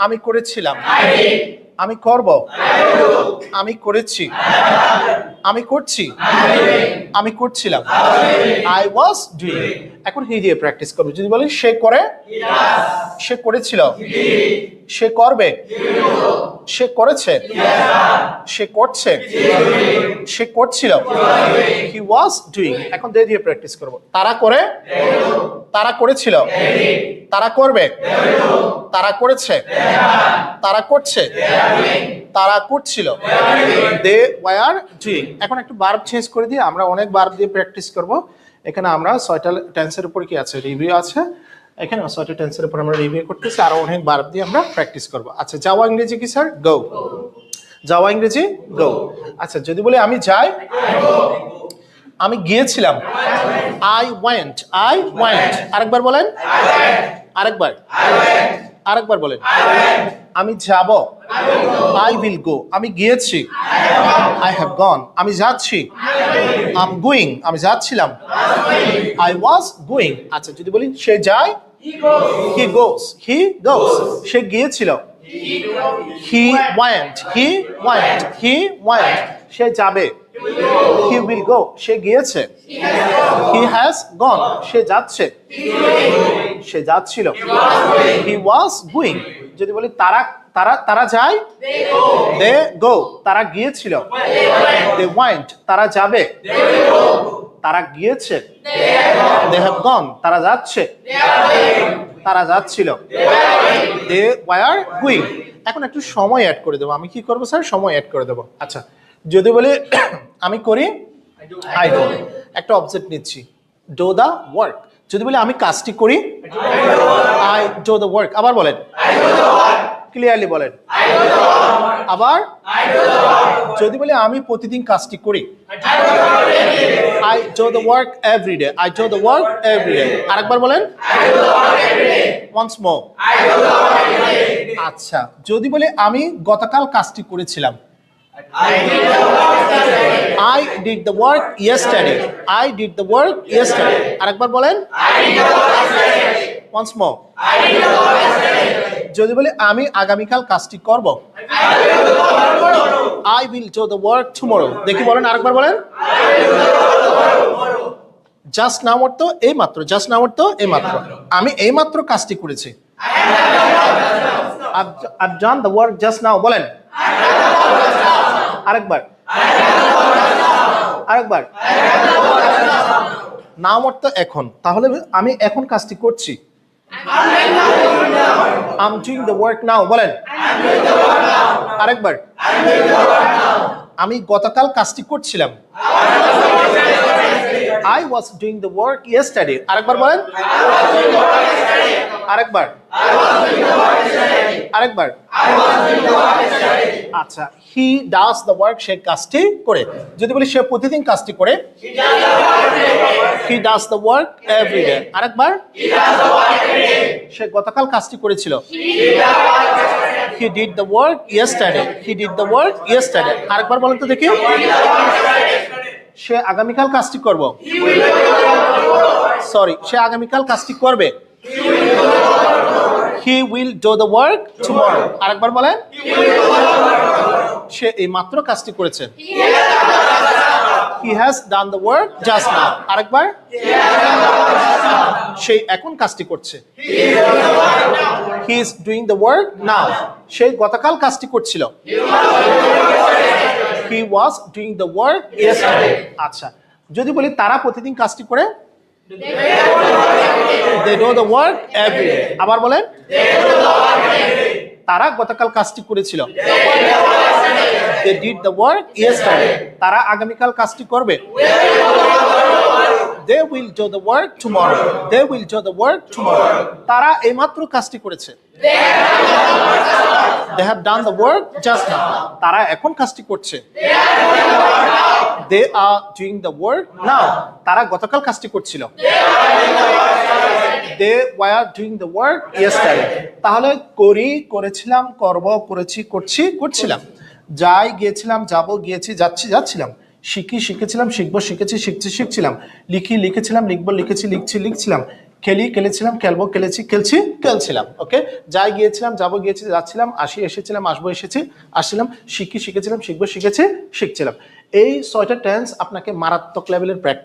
আমি করেছিলাম, আমি করব, আমি করেছি, আমি করছি, আমি করছিলাম, আই ওয়াজ ডুইং। এখন হি দিয়ে প্র্যাকটিস করবে। যদি বলি সে করে, সে করেছিল, সে করবে, সে করেছে, সে করছে, সে করছিল, হি ওয়াজ ডুইং। এখন দে দিয়ে প্র্যাকটিস করব। তারা করে, তারা করেছিল, তারা করবে, তারা করেছে, তারা করছে, তারা করছিল, দে ওয়ার ডুইং। এখন একটু ভার্ব চেঞ্জ করে দিয়ে আমরা অনেক ভার্ব দিয়ে প্র্যাকটিস করব। এখানে আমরা 6টা টেন্সের উপর কি আছে, রিভিউ আছে। এখানে 6টা টেন্সের উপর আমরা রিভিউ করতেছি, আরো অনেক ভার্ব দিয়ে আমরা প্র্যাকটিস করব। আচ্ছা, যাওয়া ইংরেজি কি স্যার? গো। যাওয়া ইংরেজি গো। আচ্ছা, যদি বলি আমি যাই, আমি গিয়েছিলাম, আই ওয়েন্ট, আই ওয়েন্ট। আরেকবার বলেন, আরেকবার, আরেকবার বলেন। আমি যাব, আই উইল গো। আমি গিয়েছি, আই হ্যাভ গন। আমি যাচ্ছি, আই এম গোয়িং। আমি যাচ্ছিলাম, আই ওয়াজ গোয়িং। আচ্ছা, যদি বলি সে যায়, হি গোস, হি গোস। সে গিয়েছিল, he went, he went, he went. সে যাবে, হি উইল গো। সে গিয়েছে, হি হ্যাজ গন। সে যাচ্ছে, সে যাচ্ছিল, হি ওয়াজ গোয়িং। যদি বলি তারা, তারা তারা যায়, দে গো। তারা গিয়েছিল, দে ওয়েন্ট। তারা যাবে, তারা গিয়েছে, দে হ্যাভ গন। তারা যাচ্ছে, তারা যাচ্ছিল, দে ওয়ার গোয়িং। এখন একটু সময় অ্যাড করে দেবো। আমি কি করবো স্যার? সময় অ্যাড করে দেবো। আচ্ছা, যদি বলি আমি করি, আই ডু। একটা অবজেক্ট নিচ্ছি, ডু দা ওয়ার্ক। যদি বলি আমি কাজটি করি, আই ডু দা ওয়ার্ক। আবার বলেন, ক্লিয়ারলি বলেন, আবার। যদি বলি আমি প্রতিদিন কাজটি করি, I do the work every day, I do the work every day. আরেকবার বলেন, ওয়ান্স মোর। আচ্ছা, যদি বলি আমি গতকাল কাজটি করেছিলাম, I did the work yesterday. I did the work yesterday. আরেকবার বলেন, once more. যদি বলি আমি আগামীকাল কাজটি করব, I will do the work tomorrow. দেখি বলেন, আরেকবার বলেন। জাস্ট নাও অর্থ এই মাত্র, জাস্ট নাও অর্থ এই মাত্র। আমি এই মাত্র কাজটি করেছি, I've done the work just now. বলেন আরেকবার, আরেকবার। নাও অর্থ এখন। তাহলে আমি এখন কাজটি করছি, I'm doing the work now. বলেন আরেকবার। আমি গতকাল কাজটি করছিলাম, I was doing the work yesterday. আরেকবার বলেন, আরেকবার, আরেকবার। আচ্ছা, he does the work, সে কাজটি করে। যদি বলি সে প্রতিদিন কাজটি করে, he does the work every day. আরেকবার, সে গতকাল কাজটি করেছিল, he did the work yesterday. He did the work yesterday. আরেকবার বলেন তো দেখি। সে আগামীকাল কাজটি করব, সরি, সে আগামীকাল কাজটি করবে, he will do the work tomorrow. আরেকবার বলেন। সে এই মাত্র কাজটি করেছে, he has done the work just now. আরেকবার, সে এখন কাজটি করছে, he is doing the work now. সে গতকাল কাজটি করছিল, he was doing the work yesterday. আচ্ছা, যদি বলি তারা প্রতিদিন কাজটি করে, they do the work every day. আবার বলেন, তারা গতকাল কাজটি করেছিল, they did the work yesterday. তারা আগামীকাল কাজটি করবে, they will do the work tomorrow. They will do the work tomorrow. তারা এইমাত্র কাজটি করেছে, they have done the work just now. তারা এখন কাজটি করছে, they are doing the work now. তারা গতকাল কাজটি করছিল, they were doing the work yesterday. তাহলে করি, করেছিলাম, করব, করেছি, করছি, করছিলাম, যাই, গিয়েছিলাম, যাব, গিয়েছি, যাচ্ছি, যাচ্ছিলাম, শিখি, শিখেছিলাম, শিখবো, শিখেছি, শিখছি, শিখছিলাম, লিখি, লিখেছিলাম, লিখবো, লিখেছি, লিখছি, লিখছিলাম, খেলি খেলেছিলাম, খেলবো খেলেছি, খেলছি খেলছিলাম। ওকে, যাই গিয়েছিলাম, যাবো গিয়েছি, যাচ্ছিলাম, আসি এসেছিলাম, আসবো এসেছি, আসছিলাম, শিখি শিখেছিলাম, শিখবো শিখেছি, শিখছিলাম। এই 6টা টেন্স আপনাকে মারাত্মক লেভেলের প্র্যাকটিস